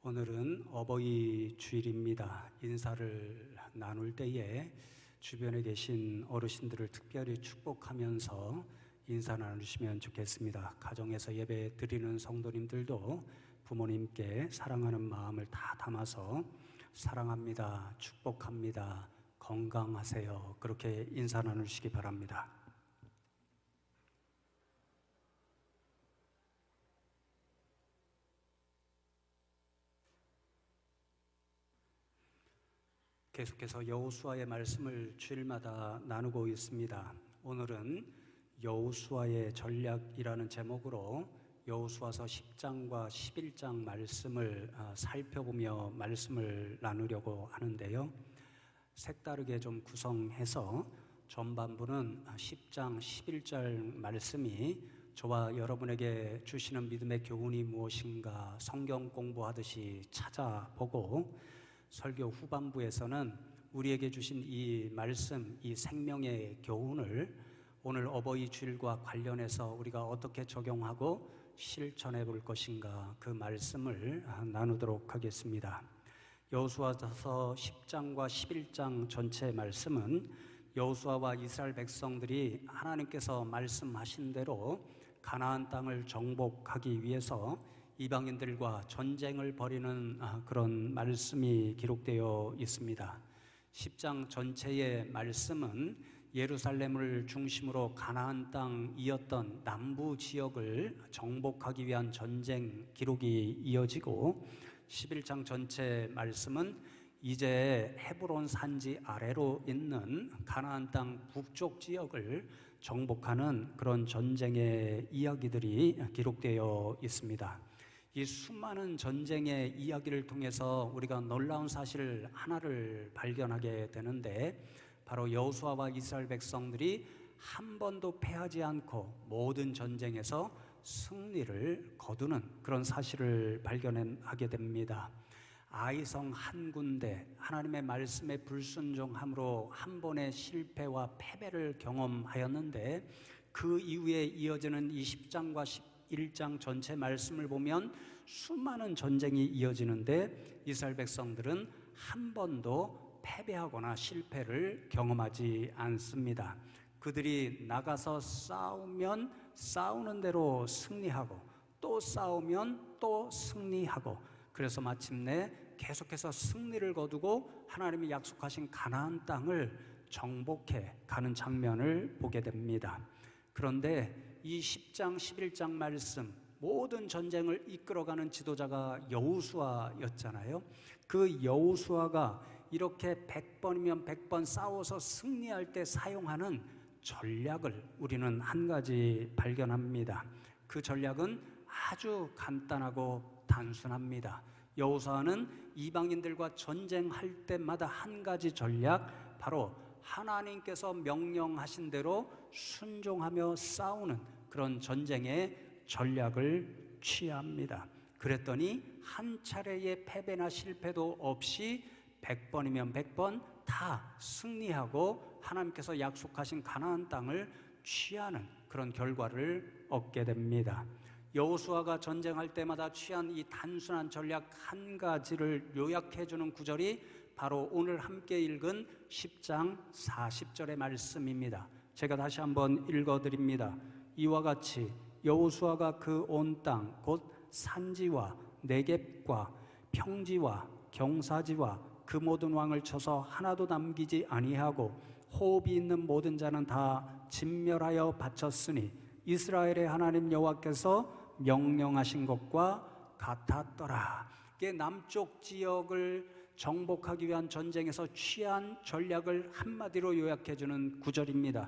오늘은 어버이 주일입니다. 인사를 나눌 때에 주변에 계신 어르신들을 특별히 축복하면서 인사 나누시면 좋겠습니다. 가정에서 예배 드리는 성도님들도 부모님께 사랑하는 마음을 다 담아서 사랑합니다, 축복합니다, 건강하세요, 그렇게 인사 나누시기 바랍니다. 계속해서 여호수아의 말씀을 주일마다 나누고 있습니다. 오늘은 여호수아의 전략이라는 제목으로 여호수아서 10장과 11장 말씀을 살펴보며 말씀을 나누려고 하는데요. 색다르게 좀 구성해서 전반부는 10장 11절 말씀이 저와 여러분에게 주시는 믿음의 교훈이 무엇인가 성경 공부하듯이 찾아보고, 설교 후반부에서는 우리에게 주신 이 말씀, 이 생명의 교훈을 오늘 어버이 주일과 관련해서 우리가 어떻게 적용하고 실천해 볼 것인가, 그 말씀을 나누도록 하겠습니다. 여호수아서 10장과 11장 전체 말씀은 여호수아와 이스라엘 백성들이 하나님께서 말씀하신 대로 가나안 땅을 정복하기 위해서 이방인들과 전쟁을 벌이는 그런 말씀이 기록되어 있습니다. 10장 전체의 말씀은 예루살렘을 중심으로 가나안 땅이었던 남부 지역을 정복하기 위한 전쟁 기록이 이어지고, 11장 전체 말씀은 이제 헤브론 산지 아래로 있는 가나안 땅 북쪽 지역을 정복하는 그런 전쟁의 이야기들이 기록되어 있습니다. 이 수많은 전쟁의 이야기를 통해서 우리가 놀라운 사실 하나를 발견하게 되는데, 바로 여호수아와 이스라엘 백성들이 한 번도 패하지 않고 모든 전쟁에서 승리를 거두는 그런 사실을 발견하게 됩니다. 아이성 한 군데 하나님의 말씀에 불순종함으로 한 번의 실패와 패배를 경험하였는데, 그 이후에 이어지는 이 10장과 11장 전체 말씀을 보면 수많은 전쟁이 이어지는데 이스라엘 백성들은 한 번도 패배하거나 실패를 경험하지 않습니다. 그들이 나가서 싸우면 싸우는 대로 승리하고, 또 싸우면 또 승리하고, 그래서 마침내 계속해서 승리를 거두고 하나님이 약속하신 가나안 땅을 정복해 가는 장면을 보게 됩니다. 그런데 이 10장 11장 말씀, 모든 전쟁을 이끌어가는 지도자가 여호수아였잖아요. 그 여호수아가 이렇게 100번이면 100번 싸워서 승리할 때 사용하는 전략을 우리는 한 가지 발견합니다. 그 전략은 아주 간단하고 단순합니다. 여호수아는 이방인들과 전쟁할 때마다 한 가지 전략, 바로 하나님께서 명령하신 대로 순종하며 싸우는 그런 전쟁의 전략을 취합니다. 그랬더니 한 차례의 패배나 실패도 없이 100번이면 100번 다 승리하고 하나님께서 약속하신 가나안 땅을 취하는 그런 결과를 얻게 됩니다. 여호수아가 전쟁할 때마다 취한 이 단순한 전략 한 가지를 요약해주는 구절이 바로 오늘 함께 읽은 10장 40절의 말씀입니다. 제가 다시 한번 읽어드립니다. 이와 같이 여호수아가 그 온 땅 곧 산지와 네겝과 평지와 경사지와 그 모든 왕을 쳐서 하나도 남기지 아니하고 호흡이 있는 모든 자는 다 진멸하여 바쳤으니 이스라엘의 하나님 여호와께서 명령하신 것과 같았더라. 이게 남쪽 지역을 정복하기 위한 전쟁에서 취한 전략을 한마디로 요약해주는 구절입니다.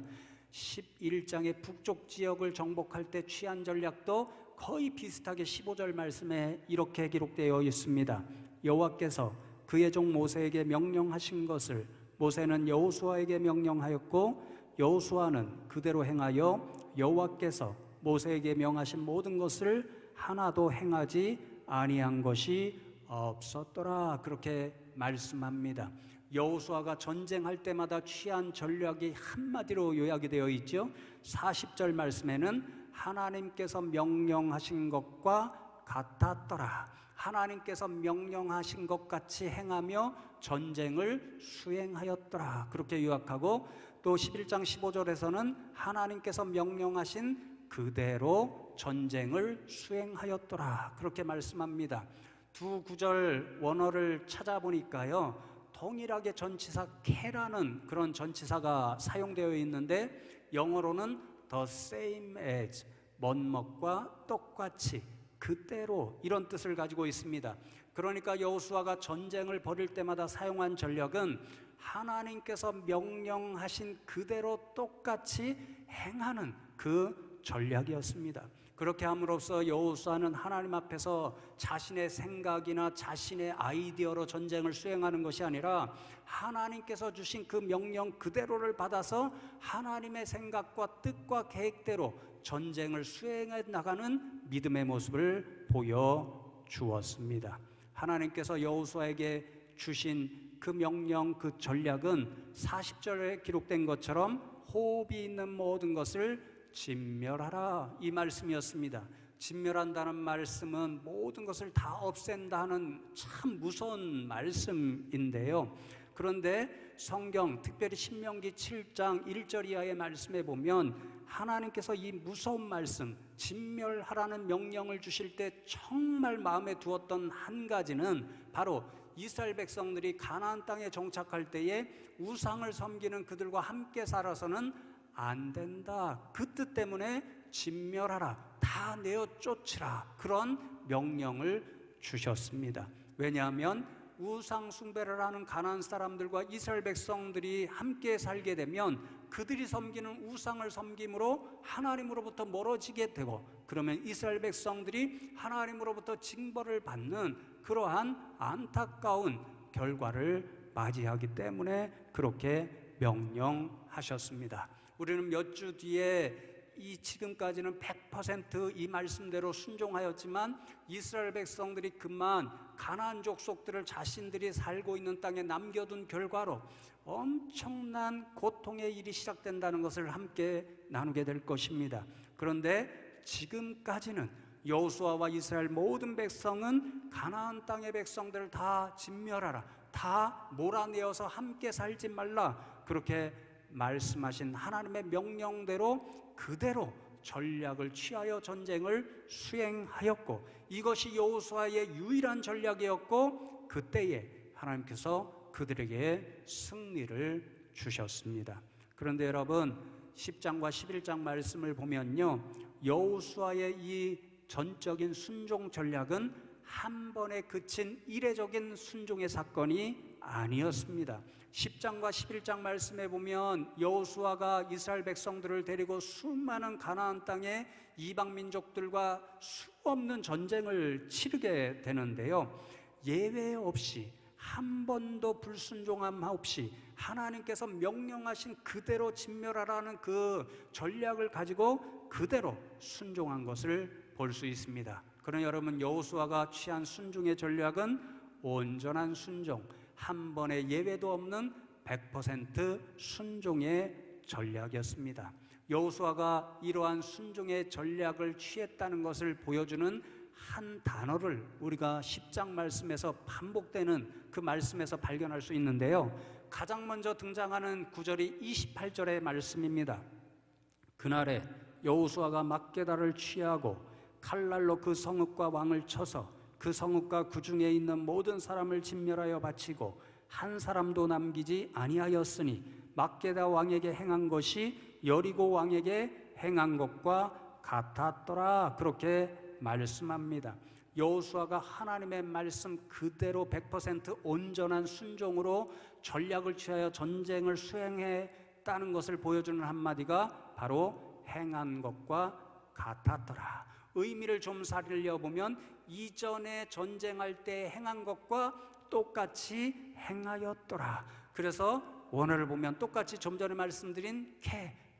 11장의 북쪽 지역을 정복할 때 취한 전략도 거의 비슷하게 15절 말씀에 이렇게 기록되어 있습니다. 여호와께서 그의 종 모세에게 명령하신 것을 모세는 여호수아에게 명령하였고, 여호수아는 그대로 행하여 여호와께서 모세에게 명하신 모든 것을 하나도 행하지 아니한 것이 없었더라. 그렇게 말씀합니다. 여호수아가 전쟁할 때마다 취한 전략이 한마디로 요약이 되어 있죠. 40절 말씀에는 하나님께서 명령하신 것과 같았더라. 하나님께서 명령하신 것 같이 행하며 전쟁을 수행하였더라. 그렇게 요약하고 또 11장 15절에서는 하나님께서 명령하신 그대로 전쟁을 수행하였더라. 그렇게 말씀합니다. 두 구절 원어를 찾아보니까요, 동일하게 전치사 캐라는 그런 전치사가 사용되어 있는데 영어로는 the same as, 멋먹과 똑같이, 그대로, 이런 뜻을 가지고 있습니다. 그러니까 여호수아가 전쟁을 벌일 때마다 사용한 전략은 하나님께서 명령하신 그대로 똑같이 행하는 그 전략이었습니다. 그렇게 함으로써 여호수아는 하나님 앞에서 자신의 생각이나 자신의 아이디어로 전쟁을 수행하는 것이 아니라 하나님께서 주신 그 명령 그대로를 받아서 하나님의 생각과 뜻과 계획대로 전쟁을 수행해 나가는 믿음의 모습을 보여주었습니다. 하나님께서 여호수아에게 주신 그 명령, 그 전략은 40절에 기록된 것처럼 호흡이 있는 모든 것을 진멸하라, 이 말씀이었습니다. 진멸한다는 말씀은 모든 것을 다 없앤다 하는 참 무서운 말씀인데요. 그런데 성경, 특별히 신명기 7장 1절 이하의 말씀에 보면 하나님께서 이 무서운 말씀, 진멸하라는 명령을 주실 때 정말 마음에 두었던 한 가지는 바로 이스라엘 백성들이 가나안 땅에 정착할 때에 우상을 섬기는 그들과 함께 살아서는 안 된다. 그 뜻 때문에 진멸하라, 다 내어 쫓으라, 그런 명령을 주셨습니다. 왜냐하면 우상 숭배를 하는 가나안 사람들과 이스라엘 백성들이 함께 살게 되면 그들이 섬기는 우상을 섬김으로 하나님으로부터 멀어지게 되고, 그러면 이스라엘 백성들이 하나님으로부터 징벌을 받는 그러한 안타까운 결과를 맞이하기 때문에 그렇게 명령하셨습니다. 우리는 몇 주 뒤에 지금까지는 100% 말씀대로 순종하였지만 이스라엘 백성들이 그만 가나안 족속들을 자신들이 살고 있는 땅에 남겨둔 결과로 엄청난 고통의 일이 시작된다는 것을 함께 나누게 될 것입니다. 그런데 지금까지는 여호수아와 이스라엘 모든 백성은 가나안 땅의 백성들을 다 진멸하라, 다 몰아내어서 함께 살지 말라, 그렇게 말씀하신 하나님의 명령대로 그대로 전략을 취하여 전쟁을 수행하였고, 이것이 여호수아의 유일한 전략이었고, 그때에 하나님께서 그들에게 승리를 주셨습니다. 그런데 여러분, 10장과 11장 말씀을 보면요, 여호수아의 이 전적인 순종 전략은 한 번에 그친 이례적인 순종의 사건이 아니었습니다. 10장과 11장 말씀에 보면 여호수아가 이스라엘 백성들을 데리고 수많은 가나안 땅의 이방 민족들과 수없는 전쟁을 치르게 되는데요, 예외 없이 한 번도 불순종함 없이 하나님께서 명령하신 그대로 진멸하라는 그 전략을 가지고 그대로 순종한 것을 볼 수 있습니다. 그러나 여러분, 여호수아가 취한 순종의 전략은 온전한 순종, 한 번의 예외도 없는 100% 순종의 전략이었습니다. 여호수아가 이러한 순종의 전략을 취했다는 것을 보여주는 한 단어를 우리가 10장 말씀에서 반복되는 그 말씀에서 발견할 수 있는데요, 가장 먼저 등장하는 구절이 28절의 말씀입니다. 그날에 여호수아가 막게다를 취하고 칼날로 그 성읍과 왕을 쳐서 그 성읍과 그 중에 있는 모든 사람을 진멸하여 바치고 한 사람도 남기지 아니하였으니 막게다 왕에게 행한 것이 여리고 왕에게 행한 것과 같았더라, 그렇게 말씀합니다. 여호수아가 하나님의 말씀 그대로 100% 온전한 순종으로 전략을 취하여 전쟁을 수행했다는 것을 보여주는 한마디가 바로 행한 것과 같았더라. 의미를 좀 살려보면 이전에 전쟁할 때 행한 것과 똑같이 행하였더라. 그래서 원어를 보면 똑같이 좀 전에 말씀드린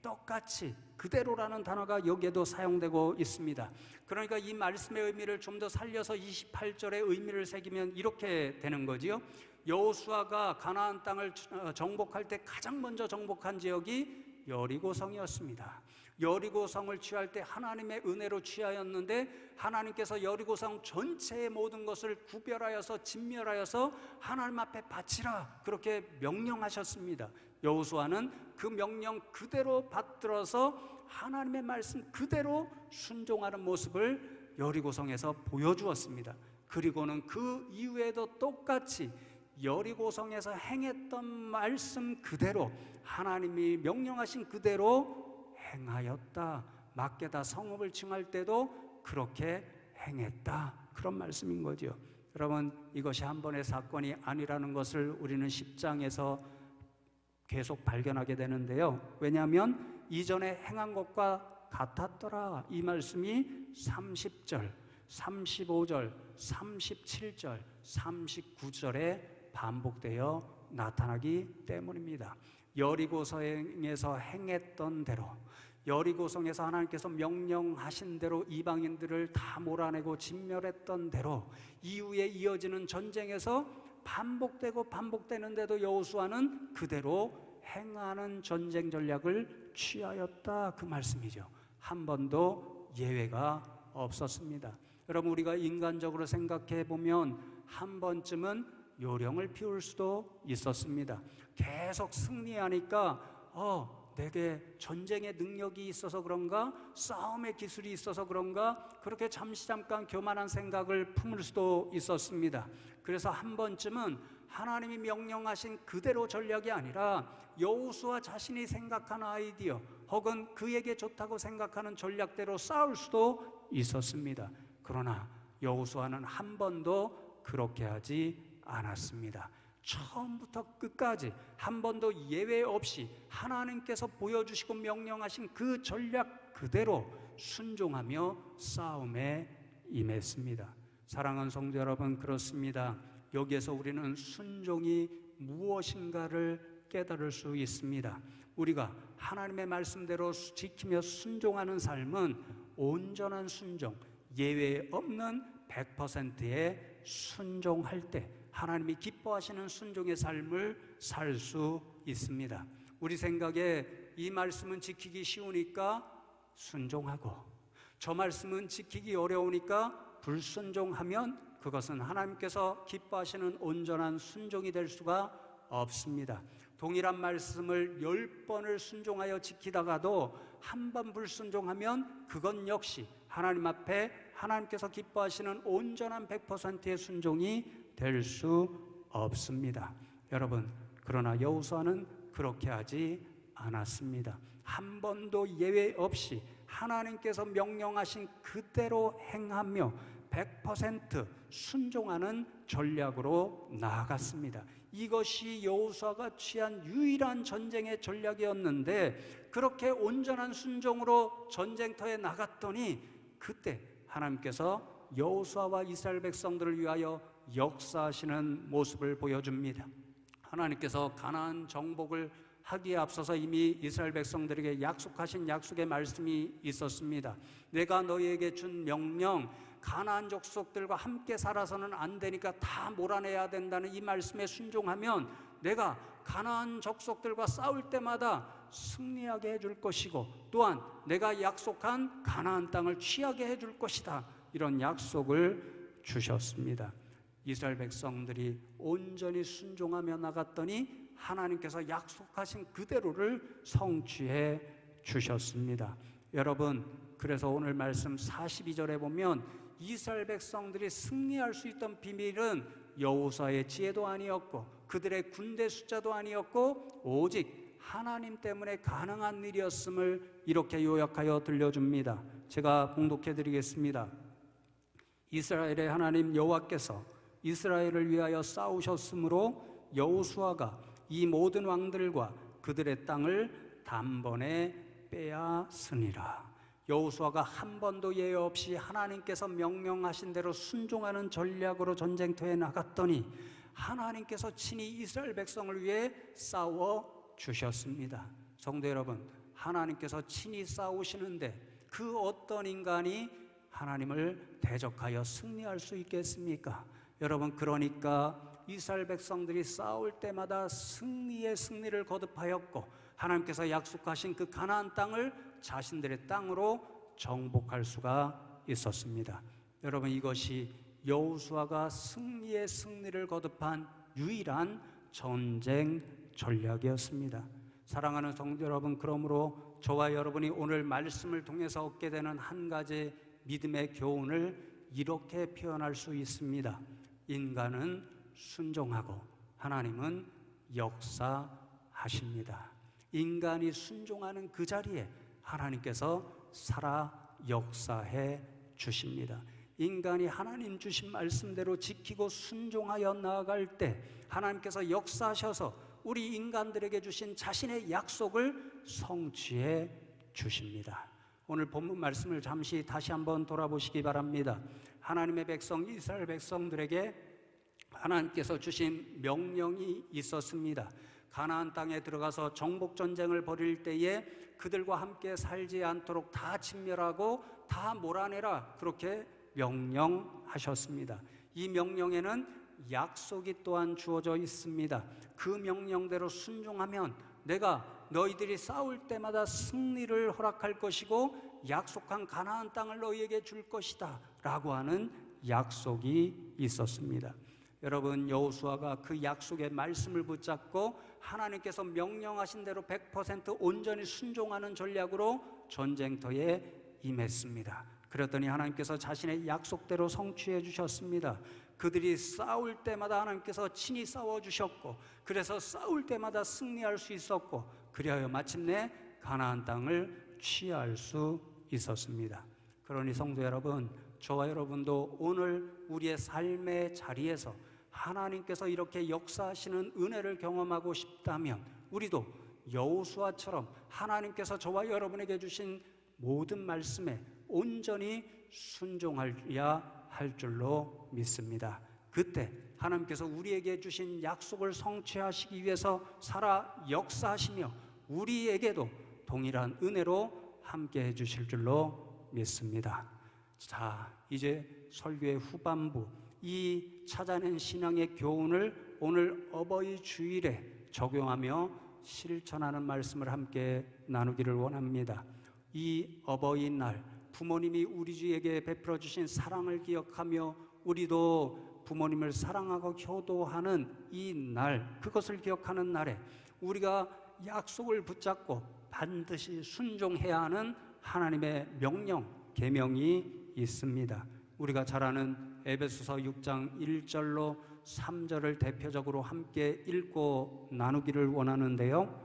똑같이, 그대로라는 단어가 여기에도 사용되고 있습니다. 그러니까 이 말씀의 의미를 좀 더 살려서 28절의 의미를 새기면 이렇게 되는 거지요. 여호수아가 가나안 땅을 정복할 때 가장 먼저 정복한 지역이 여리고성이었습니다. 여리고성을 취할 때 하나님의 은혜로 취하였는데 하나님께서 여리고성 전체의 모든 것을 구별하여서 진멸하여서 하나님 앞에 바치라 그렇게 명령하셨습니다. 여호수아는 그 명령 그대로 받들어서 하나님의 말씀 그대로 순종하는 모습을 여리고성에서 보여주었습니다. 그리고는 그 이후에도 똑같이 여리고성에서 행했던 말씀 그대로 하나님이 명령하신 그대로 행하였다. 막게다 성읍을 칭할 때도 그렇게 행했다. 그런 말씀인 거죠. 여러분, 이것이 한 번의 사건이 아니라는 것을 우리는 10장에서 계속 발견하게 되는데요. 왜냐하면 이전에 행한 것과 같았더라. 이 말씀이 30절, 35절, 37절, 39절에 반복되어 나타나기 때문입니다. 여리고성에서 행했던 대로, 여리고성에서 하나님께서 명령하신 대로 이방인들을 다 몰아내고 진멸했던 대로 이후에 이어지는 전쟁에서 반복되고 반복되는데도 여호수아는 그대로 행하는 전쟁 전략을 취하였다. 그 말씀이죠. 한 번도 예외가 없었습니다. 여러분, 우리가 인간적으로 생각해 보면 한 번쯤은 요령을 피울 수도 있었습니다. 계속 승리하니까 내게 전쟁의 능력이 있어서 그런가, 싸움의 기술이 있어서 그런가, 그렇게 잠깐 교만한 생각을 품을 수도 있었습니다. 그래서 한 번쯤은 하나님이 명령하신 그대로 전략이 아니라 여호수아 자신이 생각한 아이디어 혹은 그에게 좋다고 생각하는 전략대로 싸울 수도 있었습니다. 그러나 여호수아는 한 번도 그렇게 하지 않았습니다. 처음부터 끝까지 한 번도 예외 없이 하나님께서 보여주시고 명령하신 그 전략 그대로 순종하며 싸움에 임했습니다. 사랑하는 성도 여러분, 그렇습니다. 여기에서 우리는 순종이 무엇인가를 깨달을 수 있습니다. 우리가 하나님의 말씀대로 지키며 순종하는 삶은 온전한 순종, 예외 없는 100%의 순종할 때 하나님이 기뻐하시는 순종의 삶을 살 수 있습니다. 우리 생각에 이 말씀은 지키기 쉬우니까 순종하고 저 말씀은 지키기 어려우니까 불순종하면 그것은 하나님께서 기뻐하시는 온전한 순종이 될 수가 없습니다. 동일한 말씀을 10번을 순종하여 지키다가도 한 번 불순종하면 그건 역시 하나님 앞에 하나님께서 기뻐하시는 온전한 100%의 순종이 될 수 없습니다. 여러분, 그러나 여호수아는 그렇게 하지 않았습니다. 한 번도 예외 없이 하나님께서 명령하신 그대로 행하며 100% 순종하는 전략으로 나아갔습니다. 이것이 여호수아가 취한 유일한 전쟁의 전략이었는데 그렇게 온전한 순종으로 전쟁터에 나갔더니 그때 하나님께서 여호수아와 이스라엘 백성들을 위하여 역사하시는 모습을 보여줍니다. 하나님께서 가나안 정복을 하기에 앞서서 이미 이스라엘 백성들에게 약속하신 약속의 말씀이 있었습니다. 내가 너희에게 준 명령, 가나안 족속들과 함께 살아서는 안 되니까 다 몰아내야 된다는 이 말씀에 순종하면 내가 가나안 족속들과 싸울 때마다 승리하게 해줄 것이고 또한 내가 약속한 가나안 땅을 취하게 해줄 것이다. 이런 약속을 주셨습니다. 이스라엘 백성들이 온전히 순종하며 나갔더니 하나님께서 약속하신 그대로를 성취해 주셨습니다. 여러분, 그래서 오늘 말씀 42절에 보면 이스라엘 백성들이 승리할 수 있던 비밀은 여호수아의 지혜도 아니었고 그들의 군대 숫자도 아니었고 오직 하나님 때문에 가능한 일이었음을 이렇게 요약하여 들려줍니다. 제가 봉독해 드리겠습니다. 이스라엘의 하나님 여호와께서 이스라엘을 위하여 싸우셨으므로 여호수아가 이 모든 왕들과 그들의 땅을 단번에 빼앗으니라. 여호수아가 한 번도 예외 없이 하나님께서 명령하신 대로 순종하는 전략으로 전쟁터에 나갔더니 하나님께서 친히 이스라엘 백성을 위해 싸워 주셨습니다. 성도 여러분, 하나님께서 친히 싸우시는데 그 어떤 인간이 하나님을 대적하여 승리할 수 있겠습니까? 여러분, 그러니까 이스라엘 백성들이 싸울 때마다 승리의 승리를 거듭하였고 하나님께서 약속하신 그 가나안 땅을 자신들의 땅으로 정복할 수가 있었습니다. 여러분, 이것이 여호수아가 승리의 승리를 거듭한 유일한 전쟁 전략이었습니다. 사랑하는 성도 여러분, 그러므로 저와 여러분이 오늘 말씀을 통해서 얻게 되는 한 가지 믿음의 교훈을 이렇게 표현할 수 있습니다. 인간은 순종하고 하나님은 역사하십니다. 인간이 순종하는 그 자리에 하나님께서 살아 역사해 주십니다. 인간이 하나님 주신 말씀대로 지키고 순종하여 나아갈 때 하나님께서 역사하셔서 우리 인간들에게 주신 자신의 약속을 성취해 주십니다. 오늘 본문 말씀을 잠시 다시 한번 돌아보시기 바랍니다. 하나님의 백성 이스라엘 백성들에게 하나님께서 주신 명령이 있었습니다. 가나안 땅에 들어가서 정복 전쟁을 벌일 때에 그들과 함께 살지 않도록 다 진멸하고 다 몰아내라, 그렇게 명령하셨습니다. 이 명령에는 약속이 또한 주어져 있습니다. 그 명령대로 순종하면 내가 너희들이 싸울 때마다 승리를 허락할 것이고 약속한 가나안 땅을 너희에게 줄 것이다 라고 하는 약속이 있었습니다. 여러분, 여호수아가 그 약속의 말씀을 붙잡고 하나님께서 명령하신 대로 100% 온전히 순종하는 전략으로 전쟁터에 임했습니다. 그랬더니 하나님께서 자신의 약속대로 성취해 주셨습니다. 그들이 싸울 때마다 하나님께서 친히 싸워주셨고, 그래서 싸울 때마다 승리할 수 있었고, 그리하여 마침내 가나안 땅을 취할 수 있었습니다. 그러니 성도 여러분, 저와 여러분도 오늘 우리의 삶의 자리에서 하나님께서 이렇게 역사하시는 은혜를 경험하고 싶다면 우리도 여호수아처럼 하나님께서 저와 여러분에게 주신 모든 말씀에 온전히 순종하여야 할 줄로 믿습니다. 그때 하나님께서 우리에게 주신 약속을 성취하시기 위해서 살아 역사하시며 우리에게도 동일한 은혜로 함께 해주실 줄로 믿습니다. 자, 이제 설교의 후반부, 이 찾아낸 신앙의 교훈을 오늘 어버이 주일에 적용하며 실천하는 말씀을 함께 나누기를 원합니다. 이 어버이날, 부모님이 우리에게 베풀어 주신 사랑을 기억하며 우리도 부모님을 사랑하고 효도하는 이 날, 그것을 기억하는 날에 우리가 약속을 붙잡고 반드시 순종해야 하는 하나님의 명령, 계명이 있습니다. 우리가 잘 아는 에베소서 6장 1절로 3절을 대표적으로 함께 읽고 나누기를 원하는데요.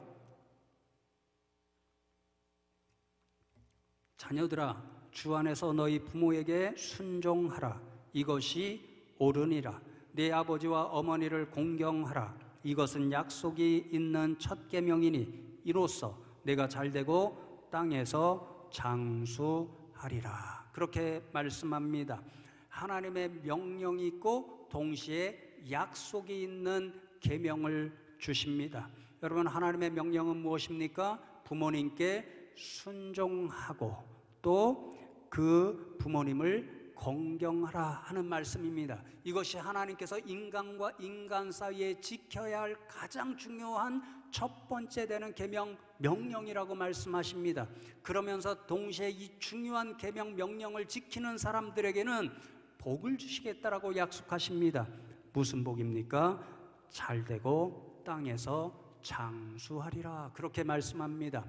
자녀들아, 주 안에서 너희 부모에게 순종하라. 이것이 옳으니라. 네 아버지와 어머니를 공경하라. 이것은 약속이 있는 첫 계명이니 이로써 내가 잘되고 땅에서 장수하리라. 그렇게 말씀합니다. 하나님의 명령이 있고 동시에 약속이 있는 계명을 주십니다. 여러분, 하나님의 명령은 무엇입니까? 부모님께 순종하고 또 그 부모님을 공경하라 하는 말씀입니다. 이것이 하나님께서 인간과 인간 사이에 지켜야 할 가장 중요한 첫 번째 되는 계명, 명령이라고 말씀하십니다. 그러면서 동시에 이 중요한 계명, 명령을 지키는 사람들에게는 복을 주시겠다라고 약속하십니다. 무슨 복입니까? 잘되고 땅에서 장수하리라, 그렇게 말씀합니다.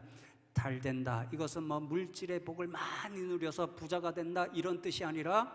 잘된다, 이것은 물질의 복을 많이 누려서 부자가 된다, 이런 뜻이 아니라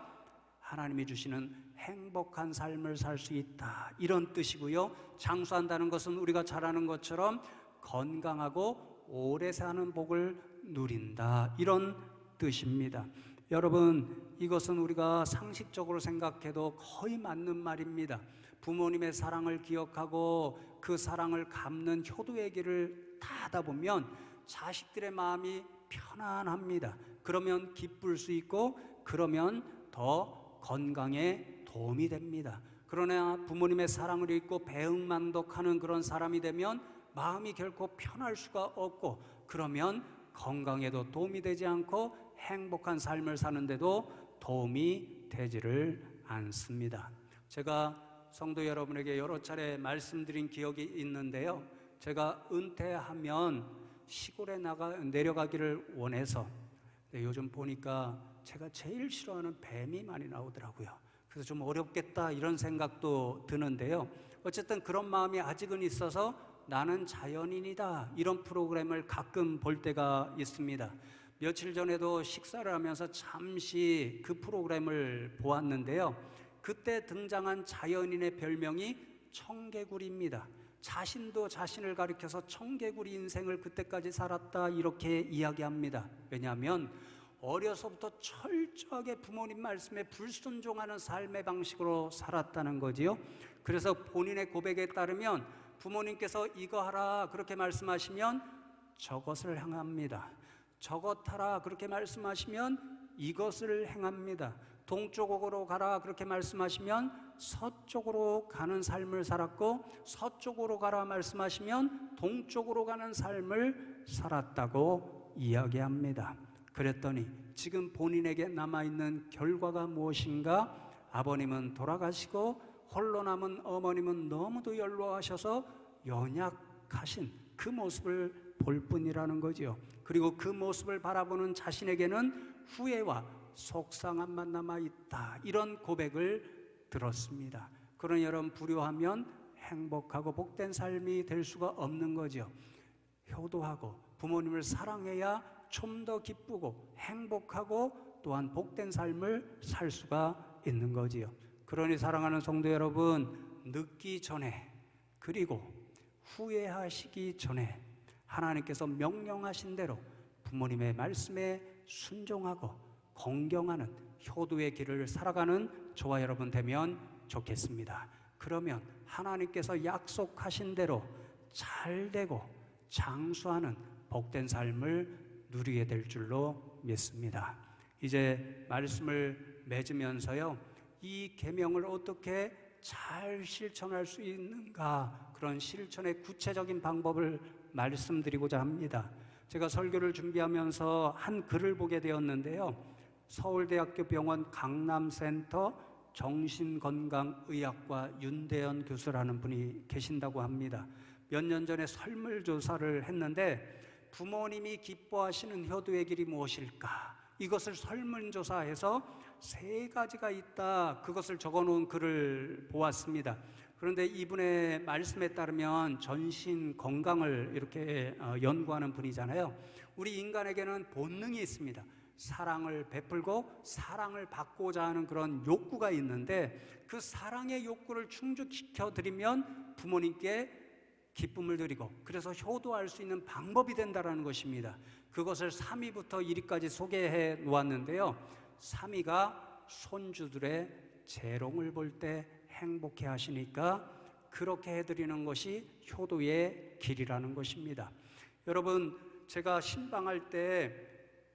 하나님이 주시는 행복한 삶을 살 수 있다, 이런 뜻이고요. 장수한다는 것은 우리가 잘 아는 것처럼 건강하고 오래 사는 복을 누린다, 이런 뜻입니다. 여러분, 이것은 우리가 상식적으로 생각해도 거의 맞는 말입니다. 부모님의 사랑을 기억하고 그 사랑을 갚는 효도의 길을 다 하다 보면 자식들의 마음이 편안합니다. 그러면 기쁠 수 있고 그러면 더 건강에 도움이 됩니다. 그러나 부모님의 사랑을 잊고 배은망덕하는 그런 사람이 되면 마음이 결코 편할 수가 없고, 그러면 건강에도 도움이 되지 않고 행복한 삶을 사는데도 도움이 되지를 않습니다. 제가 성도 여러분에게 여러 차례 말씀드린 기억이 있는데요. 제가 은퇴하면 시골에 내려가기를 원해서. 요즘 보니까 제가 제일 싫어하는 뱀이 많이 나오더라고요. 그래서 좀 어렵겠다 이런 생각도 드는데요. 어쨌든 그런 마음이 아직은 있어서 나는 자연인이다 이런 프로그램을 가끔 볼 때가 있습니다. 며칠 전에도 식사를 하면서 잠시 그 프로그램을 보았는데요. 그때 등장한 자연인의 별명이 청개구리입니다. 자신도 자신을 가리켜서 청개구리 인생을 그때까지 살았다 이렇게 이야기합니다. 왜냐하면 어려서부터 철저하게 부모님 말씀에 불순종하는 삶의 방식으로 살았다는 거지요. 그래서 본인의 고백에 따르면 부모님께서 이거 하라 그렇게 말씀하시면 저것을 행합니다. 저것 하라 그렇게 말씀하시면 이것을 행합니다. 동쪽으로 가라 그렇게 말씀하시면 서쪽으로 가는 삶을 살았고, 서쪽으로 가라 말씀하시면 동쪽으로 가는 삶을 살았다고 이야기합니다. 그랬더니 지금 본인에게 남아있는 결과가 무엇인가? 아버님은 돌아가시고 홀로 남은 어머님은 너무도 연로하셔서 연약하신 그 모습을 볼 뿐이라는 거죠. 그리고 그 모습을 바라보는 자신에게는 후회와 속상함만 남아있다 이런 고백을 들었습니다. 그러니 여러분, 불효하면 행복하고 복된 삶이 될 수가 없는 거죠. 효도하고 부모님을 사랑해야 좀 더 기쁘고 행복하고 또한 복된 삶을 살 수가 있는 거지요. 그러니 사랑하는 성도 여러분, 늦기 전에 그리고 후회하시기 전에 하나님께서 명령하신 대로 부모님의 말씀에 순종하고 공경하는 효도의 길을 살아가는 저와 여러분 되면 좋겠습니다. 그러면 하나님께서 약속하신 대로 잘 되고 장수하는 복된 삶을 누리게 될 줄로 믿습니다. 이제 말씀을 맺으면서요, 이 계명을 어떻게 잘 실천할 수 있는가, 그런 실천의 구체적인 방법을 말씀드리고자 합니다. 제가 설교를 준비하면서 한 글을 보게 되었는데요. 서울대학교 병원 강남센터 정신건강의학과 윤대현 교수라는 분이 계신다고 합니다. 몇 년 전에 설문조사를 했는데 부모님이 기뻐하시는 효도의 길이 무엇일까? 이것을 설문조사해서 3가지가 있다, 그것을 적어놓은 글을 보았습니다. 그런데 이분의 말씀에 따르면 전신 건강을 이렇게 연구하는 분이잖아요. 우리 인간에게는 본능이 있습니다. 사랑을 베풀고 사랑을 받고자 하는 그런 욕구가 있는데, 그 사랑의 욕구를 충족시켜 드리면 부모님께 기쁨을 드리고 그래서 효도할 수 있는 방법이 된다는 것입니다. 그것을 3위부터 1위까지 소개해 놓았는데요. 3위가 손주들의 재롱을 볼 때 행복해 하시니까 그렇게 해드리는 것이 효도의 길이라는 것입니다. 여러분, 제가 신방할 때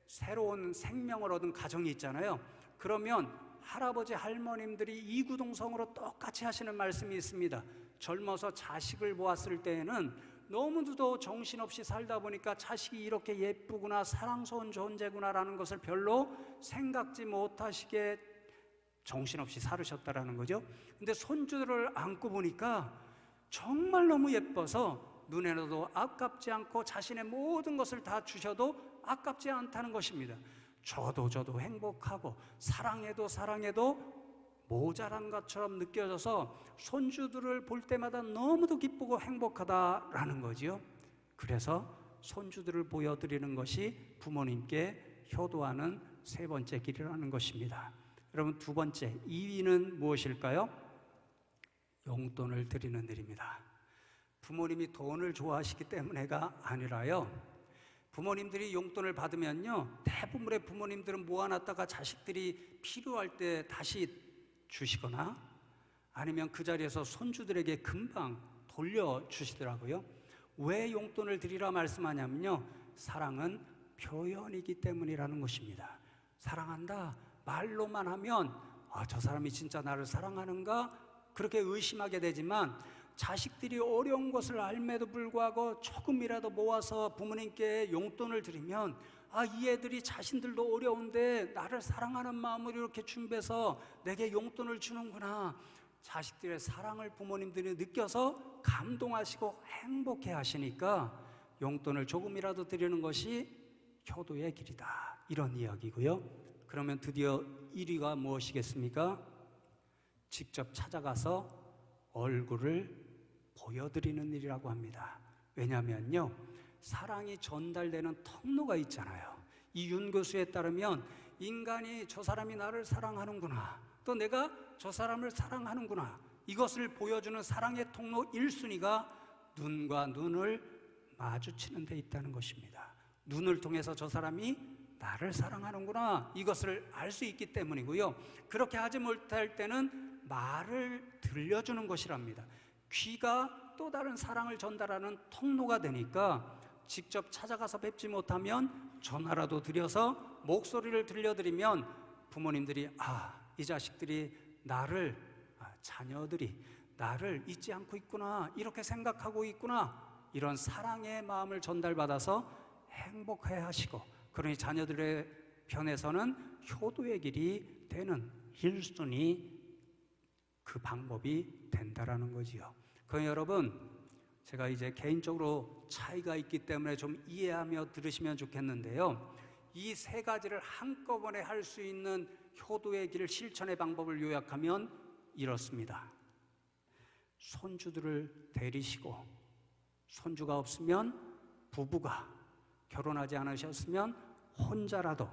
새로운 생명을 얻은 가정이 있잖아요. 그러면 할아버지 할머님들이 이구동성으로 똑같이 하시는 말씀이 있습니다. 젊어서 자식을 보았을 때에는 너무도 정신없이 살다 보니까 자식이 이렇게 예쁘구나, 사랑스러운 존재구나라는 것을 별로 생각지 못하시게 정신없이 살으셨다라는 거죠. 근데 손주들을 안고 보니까 정말 너무 예뻐서 눈에도 아깝지 않고 자신의 모든 것을 다 주셔도 아깝지 않다는 것입니다. 저도 행복하고 사랑해도 모자란 것처럼 느껴져서 손주들을 볼 때마다 너무도 기쁘고 행복하다라는 거지요. 그래서 손주들을 보여드리는 것이 부모님께 효도하는 3번째 길이라는 것입니다. 여러분, 2번째, 2위는 무엇일까요? 용돈을 드리는 일입니다. 부모님이 돈을 좋아하시기 때문에가 아니라요, 부모님들이 용돈을 받으면요, 대부분의 부모님들은 모아놨다가 자식들이 필요할 때 다시 주시거나 아니면 그 자리에서 손주들에게 금방 돌려주시더라고요. 왜 용돈을 드리라 말씀하냐면요, 사랑은 표현이기 때문이라는 것입니다. 사랑한다 말로만 하면 저 사람이 진짜 나를 사랑하는가? 그렇게 의심하게 되지만 자식들이 어려운 것을 알매도 불구하고 조금이라도 모아서 부모님께 용돈을 드리면 이 애들이 자신들도 어려운데 나를 사랑하는 마음으로 이렇게 준비해서 내게 용돈을 주는구나. 자식들의 사랑을 부모님들이 느껴서 감동하시고 행복해 하시니까 용돈을 조금이라도 드리는 것이 효도의 길이다. 이런 이야기고요. 그러면 드디어 1위가 무엇이겠습니까? 직접 찾아가서 얼굴을 보여드리는 일이라고 합니다. 왜냐하면요, 사랑이 전달되는 통로가 있잖아요. 이 윤 교수에 따르면 인간이 저 사람이 나를 사랑하는구나, 또 내가 저 사람을 사랑하는구나, 이것을 보여주는 사랑의 통로 1순위가 눈과 눈을 마주치는 데 있다는 것입니다. 눈을 통해서 저 사람이 나를 사랑하는구나, 이것을 알 수 있기 때문이고요. 그렇게 하지 못할 때는 말을 들려주는 것이랍니다. 귀가 또 다른 사랑을 전달하는 통로가 되니까 직접 찾아가서 뵙지 못하면 전화라도 드려서 목소리를 들려드리면 부모님들이 이 자식들이 나를, 자녀들이 나를 잊지 않고 있구나, 이렇게 생각하고 있구나, 이런 사랑의 마음을 전달받아서 행복해 하시고, 그러니 자녀들의 편에서는 효도의 길이 되는 1순위 그 방법이 된다라는 거지요. 그러니 여러분, 제가 이제 개인적으로 차이가 있기 때문에 좀 이해하며 들으시면 좋겠는데요, 이 세 가지를 한꺼번에 할 수 있는 효도의 길 실천의 방법을 요약하면 이렇습니다. 손주들을 데리시고, 손주가 없으면 부부가, 결혼하지 않으셨으면 혼자라도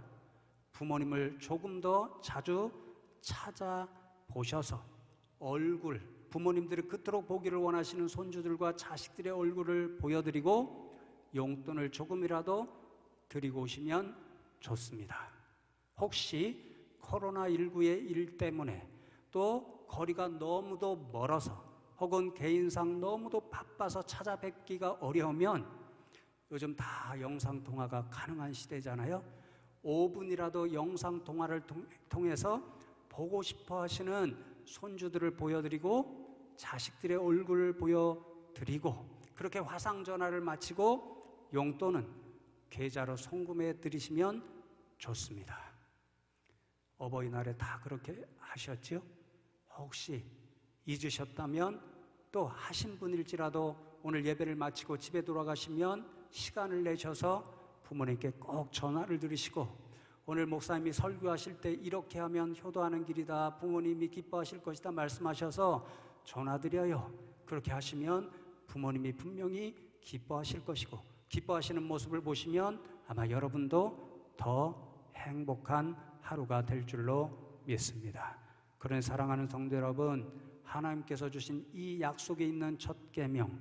부모님을 조금 더 자주 찾아보셔서 얼굴, 부모님들이 그토록 보기를 원하시는 손주들과 자식들의 얼굴을 보여드리고 용돈을 조금이라도 드리고 오시면 좋습니다. 혹시 코로나19의 일 때문에 또 거리가 너무도 멀어서 혹은 개인상 너무도 바빠서 찾아뵙기가 어려우면 요즘 다 영상통화가 가능한 시대잖아요. 5분이라도 영상통화를 통해서 보고 싶어 하시는 손주들을 보여드리고 자식들의 얼굴을 보여드리고, 그렇게 화상전화를 마치고 용돈은 계좌로 송금해 드리시면 좋습니다. 어버이날에 다 그렇게 하셨지요? 혹시 잊으셨다면 또 하신 분일지라도 오늘 예배를 마치고 집에 돌아가시면 시간을 내셔서 부모님께 꼭 전화를 드리시고, 오늘 목사님이 설교하실 때 이렇게 하면 효도하는 길이다, 부모님이 기뻐하실 것이다 말씀하셔서 전화드려요. 그렇게 하시면 부모님이 분명히 기뻐하실 것이고, 기뻐하시는 모습을 보시면 아마 여러분도 더 행복한 하루가 될 줄로 믿습니다. 그런 사랑하는 성도 여러분, 하나님께서 주신 이 약속에 있는 첫 계명,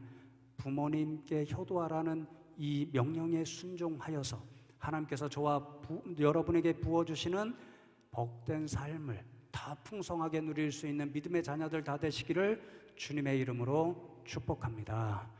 부모님께 효도하라는 이 명령에 순종하여서 하나님께서 저와 여러분에게 부어주시는 복된 삶을 더 풍성하게 누릴 수 있는 믿음의 자녀들 다 되시기를 주님의 이름으로 축복합니다.